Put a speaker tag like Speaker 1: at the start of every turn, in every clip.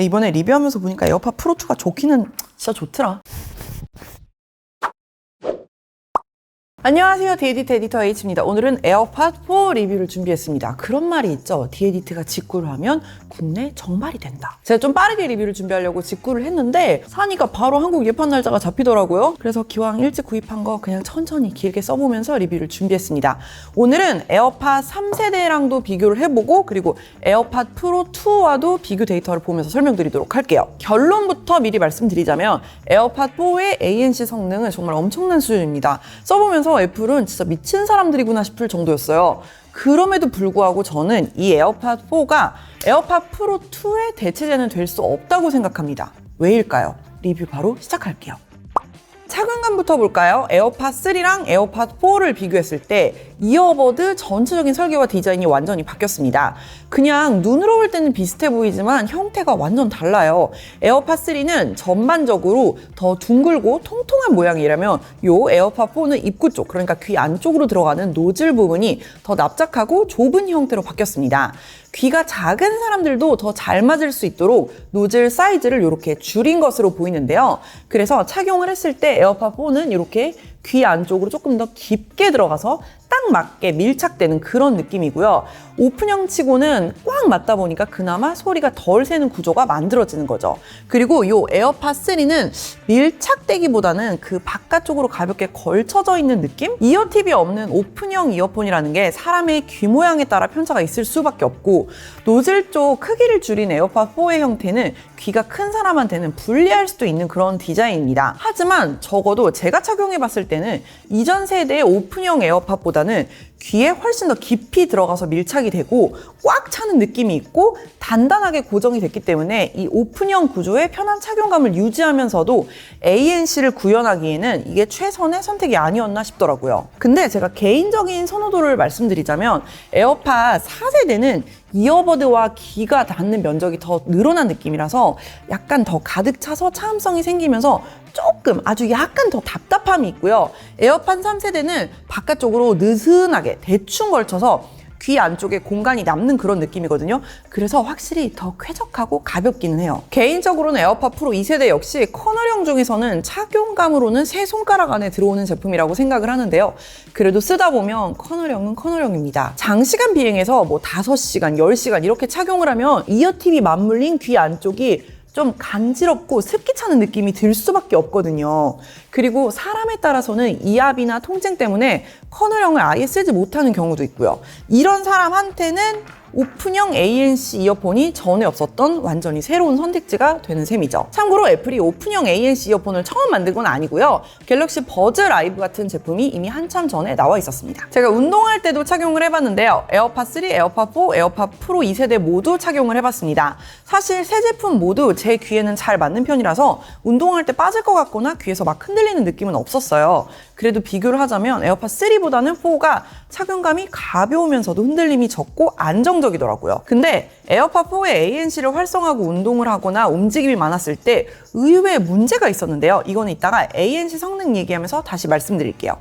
Speaker 1: 근데 이번에 리뷰하면서 보니까 에어팟 프로 2가 좋기는 진짜 좋더라. 안녕하세요. 디에디트 에디터 H입니다. 오늘은 에어팟 4 리뷰를 준비했습니다. 그런 말이 있죠. 디에디트가 직구를 하면 국내 정발이 된다. 제가 좀 빠르게 리뷰를 준비하려고 직구를 했는데 사니까 바로 한국 예판 날짜가 잡히더라고요. 그래서 기왕 일찍 구입한 거 그냥 천천히 길게 써보면서 리뷰를 준비했습니다. 오늘은 에어팟 3세대랑도 비교를 해보고 그리고 에어팟 프로 2와도 비교 데이터를 보면서 설명드리도록 할게요. 결론부터 미리 말씀드리자면 에어팟 4의 ANC 성능은 정말 엄청난 수준입니다. 써보면서 애플은 진짜 미친 사람들이구나 싶을 정도였어요. 그럼에도 불구하고 저는 이 에어팟 4가 에어팟 프로 2의 대체제는 될 수 없다고 생각합니다. 왜일까요? 리뷰 바로 시작할게요. 착용감부터 볼까요? 에어팟 3랑 에어팟 4를 비교했을 때 이어버드 전체적인 설계와 디자인이 완전히 바뀌었습니다. 그냥 눈으로 볼 때는 비슷해 보이지만 형태가 완전 달라요. 에어팟 3는 전반적으로 더 둥글고 통통한 모양이라면 요 에어팟 4는 입구 쪽, 그러니까 귀 안쪽으로 들어가는 노즐 부분이 더 납작하고 좁은 형태로 바뀌었습니다. 귀가 작은 사람들도 더 잘 맞을 수 있도록 노즐 사이즈를 이렇게 줄인 것으로 보이는데요. 그래서 착용을 했을 때 에어팟 4는 이렇게 귀 안쪽으로 조금 더 깊게 들어가서 딱 맞게 밀착되는 그런 느낌이고요. 오픈형 치고는 꽉 맞다 보니까 그나마 소리가 덜 새는 구조가 만들어지는 거죠. 그리고 이 에어팟 3는 밀착되기보다는 그 바깥쪽으로 가볍게 걸쳐져 있는 느낌? 이어팁이 없는 오픈형 이어폰이라는 게 사람의 귀 모양에 따라 편차가 있을 수밖에 없고 노즐 쪽 크기를 줄인 에어팟 4의 형태는 귀가 큰 사람한테는 불리할 수도 있는 그런 디자인입니다. 하지만 적어도 제가 착용해 봤을 때는 이전 세대의 오픈형 에어팟보다는 귀에 훨씬 더 깊이 들어가서 밀착이 되고 꽉 차는 느낌이 있고 단단하게 고정이 됐기 때문에 이 오픈형 구조의 편한 착용감을 유지하면서도 ANC를 구현하기에는 이게 최선의 선택이 아니었나 싶더라고요. 근데 제가 개인적인 선호도를 말씀드리자면 에어팟 4세대는 이어버드와 귀가 닿는 면적이 더 늘어난 느낌이라서 약간 더 가득 차서 차음성이 생기면서 조금 아주 약간 더 답답함이 있고요. 에어팟 3세대는 바깥쪽으로 느슨하게 대충 걸쳐서 귀 안쪽에 공간이 남는 그런 느낌이거든요. 그래서 확실히 더 쾌적하고 가볍기는 해요. 개인적으로는 에어팟 프로 2세대 역시 커널형 중에서는 착용감으로는 세 손가락 안에 들어오는 제품이라고 생각을 하는데요. 그래도 쓰다 보면 커널형은 커널형입니다. 장시간 비행해서 뭐 5시간, 10시간 이렇게 착용을 하면 이어팁이 맞물린 귀 안쪽이 좀 간지럽고 습기 차는 느낌이 들 수밖에 없거든요. 그리고 사람에 따라서는 이압이나 통증 때문에 커널형을 아예 쓰지 못하는 경우도 있고요. 이런 사람한테는 오픈형 ANC 이어폰이 전에 없었던 완전히 새로운 선택지가 되는 셈이죠. 참고로 애플이 오픈형 ANC 이어폰을 처음 만든 건 아니고요. 갤럭시 버즈 라이브 같은 제품이 이미 한참 전에 나와 있었습니다. 제가 운동할 때도 착용을 해봤는데요. 에어팟 3, 에어팟 4, 에어팟 프로 2세대 모두 착용을 해봤습니다. 사실 세 제품 모두 제 귀에는 잘 맞는 편이라서 운동할 때 빠질 것 같거나 귀에서 막 흔들리는 느낌은 없었어요. 그래도 비교를 하자면 에어팟 3보다는 4가 착용감이 가벼우면서도 흔들림이 적고 안정적이더라고요. 근데 에어팟 4의 ANC를 활성화하고 운동을 하거나 움직임이 많았을 때 의외의 문제가 있었는데요. 이거는 이따가 ANC 성능 얘기하면서 다시 말씀드릴게요.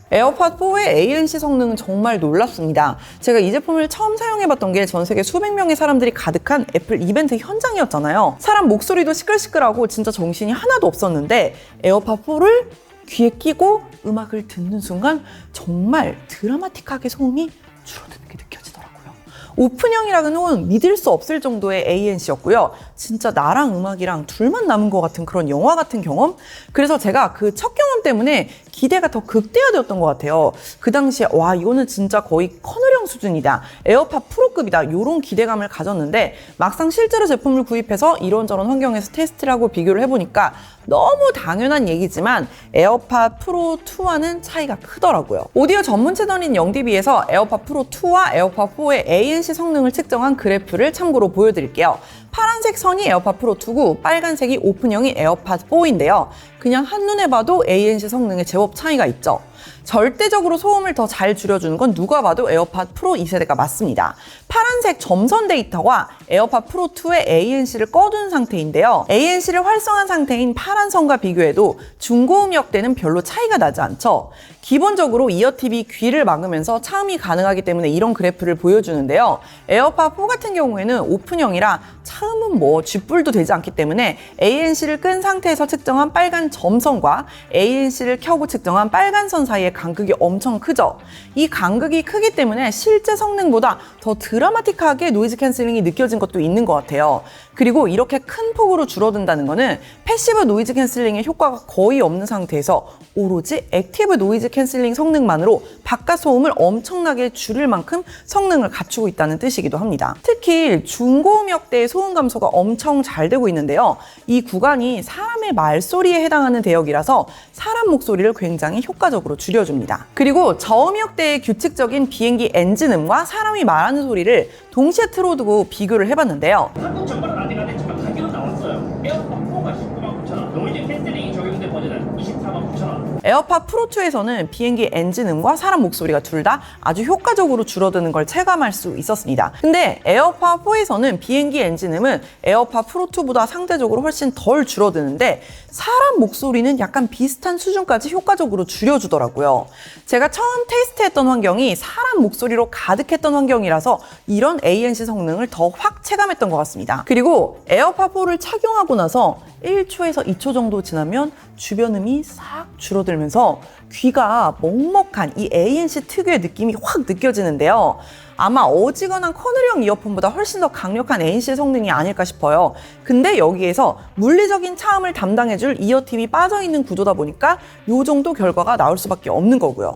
Speaker 1: 에어팟 4의 ANC 성능은 정말 놀랍습니다. 제가 이 제품을 처음 사용해봤던 게 전 세계 수백 명의 사람들이 가득한 애플 이벤트 현장이었잖아요. 사람 목소리도 시끌시끌하고 진짜 정신이 하나도 없었는데 에어팟 4를 귀에 끼고 음악을 듣는 순간 정말 드라마틱하게 소음이 줄어드는 게 느껴지더라고요. 오픈형이라고는 믿을 수 없을 정도의 ANC였고요. 진짜 나랑 음악이랑 둘만 남은 것 같은 그런 영화 같은 경험? 그래서 제가 그 첫 경험 때문에 기대가 더 극대화되었던 것 같아요. 그 당시에 와 이거는 진짜 거의 커널형 수준이다. 에어팟 프로급이다. 이런 기대감을 가졌는데 막상 실제로 제품을 구입해서 이런저런 환경에서 테스트를 하고 비교를 해보니까 너무 당연한 얘기지만 에어팟 프로 2와는 차이가 크더라고요. 오디오 전문 채널인 영디비에서 에어팟 프로 2와 에어팟 4의 ANC 성능을 측정한 그래프를 참고로 보여드릴게요. 파란색 선이 에어팟 프로 2고 빨간색이 오픈형인 에어팟 4인데요. 그냥 한눈에 봐도 ANC 성능에 제법 차이가 있죠. 절대적으로 소음을 더 잘 줄여주는 건 누가 봐도 에어팟 프로 2세대가 맞습니다. 파란색 점선 데이터와 에어팟 프로 2의 ANC를 꺼둔 상태인데요. ANC를 활성한 상태인 파란 선과 비교해도 중고음역대는 별로 차이가 나지 않죠. 기본적으로 이어팁이 귀를 막으면서 차음이 가능하기 때문에 이런 그래프를 보여주는데요. 에어팟 4 같은 경우에는 오픈형이라 차음은 쥐뿔도 되지 않기 때문에 ANC를 끈 상태에서 측정한 빨간 점선과 ANC를 켜고 측정한 빨간 선 사이의 간극이 엄청 크죠. 이 간극이 크기 때문에 실제 성능보다 더 드라마틱하게 노이즈 캔슬링이 느껴진 것도 있는 것 같아요. 그리고 이렇게 큰 폭으로 줄어든다는 거는 패시브 노이즈 캔슬링의 효과가 거의 없는 상태에서 오로지 액티브 노이즈 캔슬링 성능만으로 바깥 소음을 엄청나게 줄일 만큼 성능을 갖추고 있다는 뜻이기도 합니다. 특히 중고음역대의 소음 감소가 엄청 잘 되고 있는데요. 이 구간이 사람의 말소리에 해당하는 대역이라서 사람 목소리를 굉장히 효과적으로 줄여줍니다. 그리고 저음역대의 규칙적인 비행기 엔진음과 사람이 말하는 소리를 동시에 틀어두고 비교를 해봤는데요.
Speaker 2: 한국 정보는 아직 안 했지만 가격은 나왔어요. 에어팟 프로가 19만 9천 원, 노이즈 캔슬링이 적용된 버전은 24만 9천 원.
Speaker 1: 에어팟 프로 2에서는 비행기 엔진음과 사람 목소리가 둘 다 아주 효과적으로 줄어드는 걸 체감할 수 있었습니다. 근데 에어팟 4에서는 비행기 엔진음은 에어팟 프로 2보다 상대적으로 훨씬 덜 줄어드는데 사람 목소리는 약간 비슷한 수준까지 효과적으로 줄여주더라고요. 제가 처음 테스트했던 환경이 사람 목소리로 가득했던 환경이라서 이런 ANC 성능을 더 확 체감했던 것 같습니다. 그리고 에어팟 4를 착용하고 나서 1초에서 2초 정도 지나면 주변음이 싹 줄어들면서 귀가 먹먹한 이 ANC 특유의 느낌이 확 느껴지는데요. 아마 어지간한 커널형 이어폰보다 훨씬 더 강력한 ANC 성능이 아닐까 싶어요. 근데 여기에서 물리적인 차음을 담당해줄 이어팁이 빠져있는 구조다 보니까 이 정도 결과가 나올 수밖에 없는 거고요.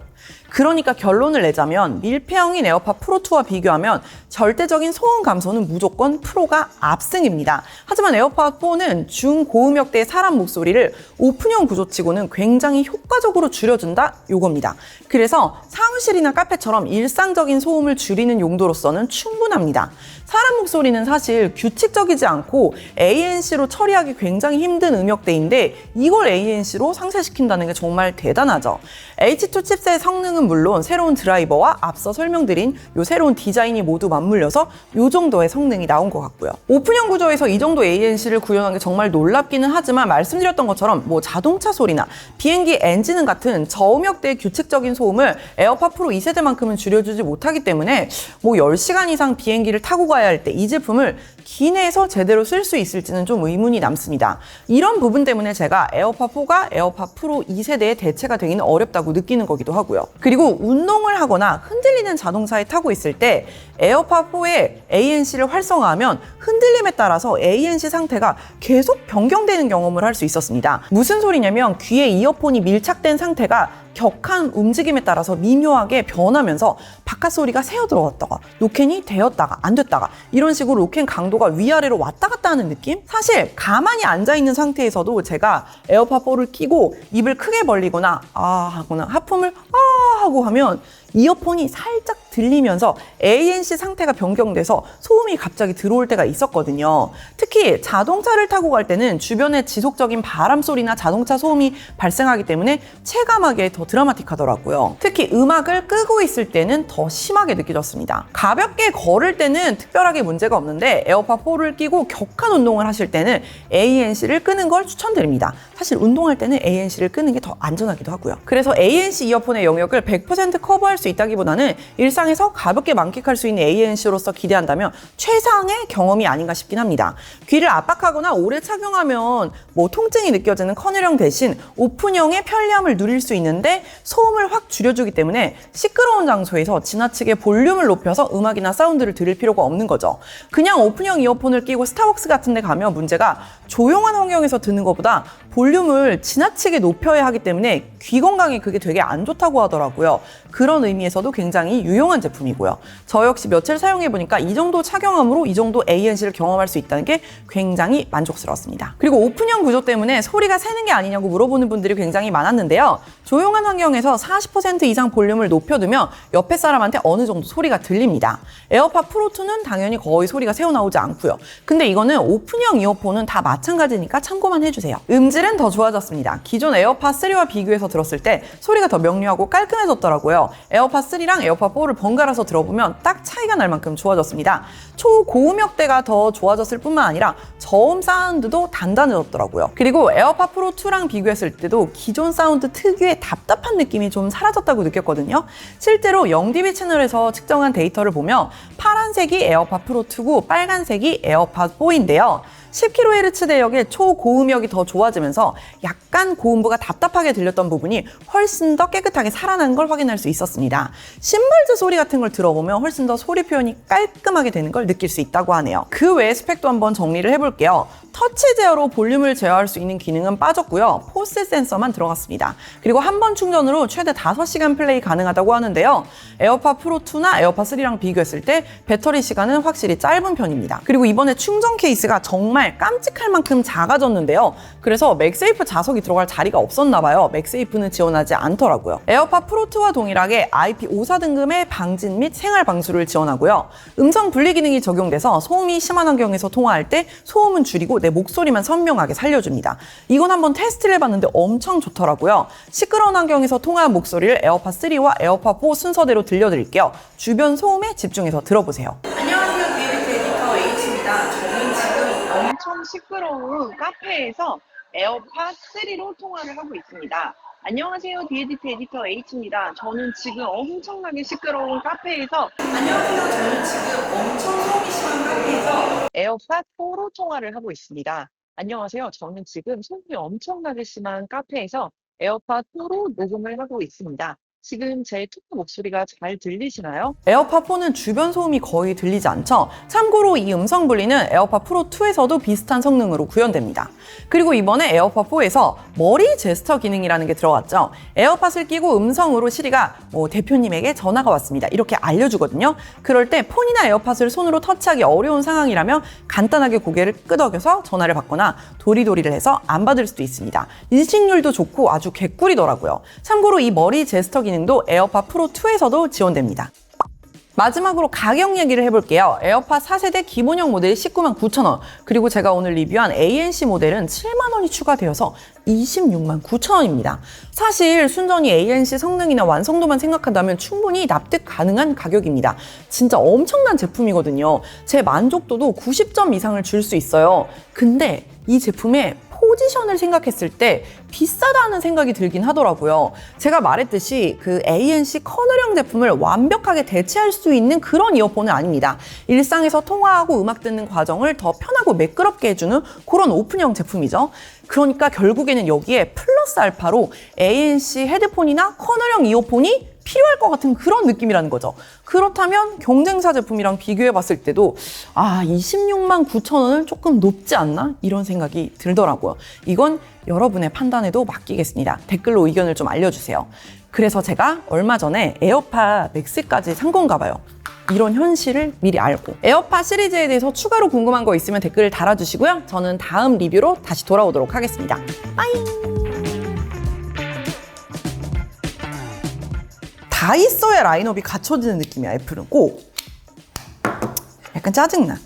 Speaker 1: 그러니까 결론을 내자면 밀폐형인 에어팟 프로2와 비교하면 절대적인 소음 감소는 무조건 프로가 압승입니다. 하지만 에어팟 4는 중고음역대의 사람 목소리를 오픈형 구조치고는 굉장히 효과적으로 줄여준다 요겁니다. 그래서 사무실이나 카페처럼 일상적인 소음을 줄이는 용도로서는 충분합니다. 사람 목소리는 사실 규칙적이지 않고 ANC로 처리하기 굉장히 힘든 음역대인데 이걸 ANC로 상쇄시킨다는 게 정말 대단하죠. H2 칩셋의 성능은 물론 새로운 드라이버와 앞서 설명드린 이 새로운 디자인이 모두 맞물려서 이 정도의 성능이 나온 것 같고요. 오픈형 구조에서 이 정도 ANC를 구현한 게 정말 놀랍기는 하지만 말씀드렸던 것처럼 자동차 소리나 비행기 엔진음 같은 저음역대의 규칙적인 소음을 에어팟 프로 2세대만큼은 줄여주지 못하기 때문에 10시간 이상 비행기를 타고 가야 할 때 이 제품을 기내에서 제대로 쓸 수 있을지는 좀 의문이 남습니다. 이런 부분 때문에 제가 에어팟 4가 에어팟 프로 2세대의 대체가 되기는 어렵다고 느끼는 거기도 하고요. 그리고 운동을 하거나 흔들리는 자동차에 타고 있을 때 에어팟 4의 ANC를 활성화하면 흔들림에 따라서 ANC 상태가 계속 변경되는 경험을 할 수 있었습니다. 무슨 소리냐면 귀에 이어폰이 밀착된 상태가 격한 움직임에 따라서 미묘하게 변하면서 바깥 소리가 새어 들어갔다가 로켓이 되었다가 안 됐다가 이런 식으로 로켓 강도가 위아래로 왔다 갔다 하는 느낌? 사실 가만히 앉아있는 상태에서도 제가 에어팟 4를 끼고 입을 크게 벌리거나 하거나 하품을 하고 하면 이어폰이 살짝 들리면서 ANC 상태가 변경돼서 소음이 갑자기 들어올 때가 있었거든요. 특히 자동차를 타고 갈 때는 주변에 지속적인 바람 소리나 자동차 소음이 발생하기 때문에 체감하기에 더 드라마틱하더라고요. 특히 음악을 끄고 있을 때는 더 심하게 느껴졌습니다. 가볍게 걸을 때는 특별하게 문제가 없는데 에어팟 4를 끼고 격한 운동을 하실 때는 ANC를 끄는 걸 추천드립니다. 사실 운동할 때는 ANC를 끄는 게 더 안전하기도 하고요. 그래서 ANC 이어폰의 영역을 100% 커버할 수 있다기보다는 일상에서 가볍게 만끽할 수 있는 ANC로서 기대한다면 최상의 경험이 아닌가 싶긴 합니다. 귀를 압박하거나 오래 착용하면 통증이 느껴지는 커널형 대신 오픈형의 편리함을 누릴 수 있는데 소음을 확 줄여주기 때문에 시끄러운 장소에서 지나치게 볼륨을 높여서 음악이나 사운드를 들을 필요가 없는 거죠. 그냥 오픈형 이어폰을 끼고 스타벅스 같은 데 가면 문제가 조용한 환경에서 듣는 것보다 볼륨을 지나치게 높여야 하기 때문에 귀 건강에 그게 되게 안 좋다고 하더라고요. 그런 의미에서도 굉장히 유용한 제품이고요. 저 역시 며칠 사용해보니까 이 정도 착용함으로 이 정도 ANC를 경험할 수 있다는 게 굉장히 만족스러웠습니다. 그리고 오픈형 구조 때문에 소리가 새는 게 아니냐고 물어보는 분들이 굉장히 많았는데요. 조용한 환경에서 40% 이상 볼륨을 높여두면 옆에 사람한테 어느 정도 소리가 들립니다. 에어팟 프로2는 당연히 거의 소리가 새어나오지 않고요. 근데 이거는 오픈형 이어폰은 다 마찬가지니까 참고만 해주세요. 음질은 더 좋아졌습니다. 기존 에어팟 3와 비교해서 들었을 때 소리가 더 명료하고 깔끔해졌더라고요. 에어팟 3랑 에어팟 4를 번갈아서 들어보면 딱 차이가 날 만큼 좋아졌습니다. 초고음역대가 더 좋아졌을 뿐만 아니라 저음 사운드도 단단해졌더라고요. 그리고 에어팟 프로 2랑 비교했을 때도 기존 사운드 특유의 답답한 느낌이 좀 사라졌다고 느꼈거든요. 실제로 0dB 채널에서 측정한 데이터를 보면 파란색이 에어팟 프로 2고 빨간색이 에어팟 4인데요. 10kHz 대역의 초고음역이 더 좋아지면서 약간 고음부가 답답하게 들렸던 부분이 훨씬 더 깨끗하게 살아난 걸 확인할 수 있었습니다. 심벌즈 소리 같은 걸 들어보면 훨씬 더 소리 표현이 깔끔하게 되는 걸 느낄 수 있다고 하네요. 그 외의 스펙도 한번 정리를 해볼게요. 터치 제어로 볼륨을 제어할 수 있는 기능은 빠졌고요. 포스 센서만 들어갔습니다. 그리고 한 번 충전으로 최대 5시간 플레이 가능하다고 하는데요. 에어팟 프로 2나 에어팟 3랑 비교했을 때 배터리 시간은 확실히 짧은 편입니다. 그리고 이번에 충전 케이스가 정말 깜찍할 만큼 작아졌는데요. 그래서 맥세이프 자석이 들어갈 자리가 없었나 봐요. 맥세이프는 지원하지 않더라고요. 에어팟 프로 2와 동일하게 IP54 등급의 방진 및 생활 방수를 지원하고요. 음성 분리 기능이 적용돼서 소음이 심한 환경에서 통화할 때 소음은 줄이고 내 목소리만 선명하게 살려줍니다. 이건 한번 테스트를 해봤는데 엄청 좋더라고요. 시끄러운 환경에서 통화한 목소리를 에어팟 3와 에어팟 4 순서대로 들려드릴게요. 주변 소음에 집중해서 들어보세요. 안녕하세요. 디에디트 에디터 H입니다. 저는 지금
Speaker 3: 엄청 시끄러운 카페에서 에어팟 3로 통화를 하고 있습니다. 안녕하세요. 디에디트 에디터 H입니다. 저는 지금 엄청나게 시끄러운 카페에서 에어팟 4로 통화를 하고 있습니다. 안녕하세요. 저는 지금 소음이 엄청나게 심한 카페에서 에어팟 4로 녹음을 하고 있습니다. 지금 제 통화 목소리가 잘 들리시나요?
Speaker 1: 에어팟 4는 주변 소음이 거의 들리지 않죠? 참고로 이 음성 분리는 에어팟 프로 2에서도 비슷한 성능으로 구현됩니다. 그리고 이번에 에어팟 4에서 머리 제스처 기능이라는 게 들어갔죠. 에어팟을 끼고 음성으로 시리가 대표님에게 전화가 왔습니다. 이렇게 알려주거든요. 그럴 때 폰이나 에어팟을 손으로 터치하기 어려운 상황이라면 간단하게 고개를 끄덕여서 전화를 받거나 도리도리를 해서 안 받을 수도 있습니다. 인식률도 좋고 아주 개꿀이더라고요. 참고로 이 머리 제스처 기능도 에어팟 프로 2에서도 지원됩니다. 마지막으로 가격 얘기를 해볼게요. 에어팟 4세대 기본형 모델이 199,000원, 그리고 제가 오늘 리뷰한 ANC 모델은 70,000원이 추가되어서 269,000원입니다. 사실 순전히 ANC 성능이나 완성도만 생각한다면 충분히 납득 가능한 가격입니다. 진짜 엄청난 제품이거든요. 제 만족도도 90점 이상을 줄 수 있어요. 근데 이 제품의 포지션을 생각했을 때 비싸다는 생각이 들긴 하더라고요. 제가 말했듯이 그 ANC 커널형 제품을 완벽하게 대체할 수 있는 그런 이어폰은 아닙니다. 일상에서 통화하고 음악 듣는 과정을 더 편하고 매끄럽게 해주는 그런 오픈형 제품이죠. 그러니까 결국에는 여기에 플러스 알파로 ANC 헤드폰이나 커널형 이어폰이 필요할 것 같은 그런 느낌이라는 거죠. 그렇다면 경쟁사 제품이랑 비교해 봤을 때도 269,000원은 조금 높지 않나? 이런 생각이 들더라고요. 이건 여러분의 판단에도 맡기겠습니다. 댓글로 의견을 좀 알려주세요. 그래서 제가 얼마 전에 에어팟 맥스까지 산 건가 봐요. 이런 현실을 미리 알고. 에어팟 시리즈에 대해서 추가로 궁금한 거 있으면 댓글을 달아주시고요. 저는 다음 리뷰로 다시 돌아오도록 하겠습니다. 빠잉! 다 있어야 라인업이 갖춰지는 느낌이야. 애플은 꼭 약간 짜증나.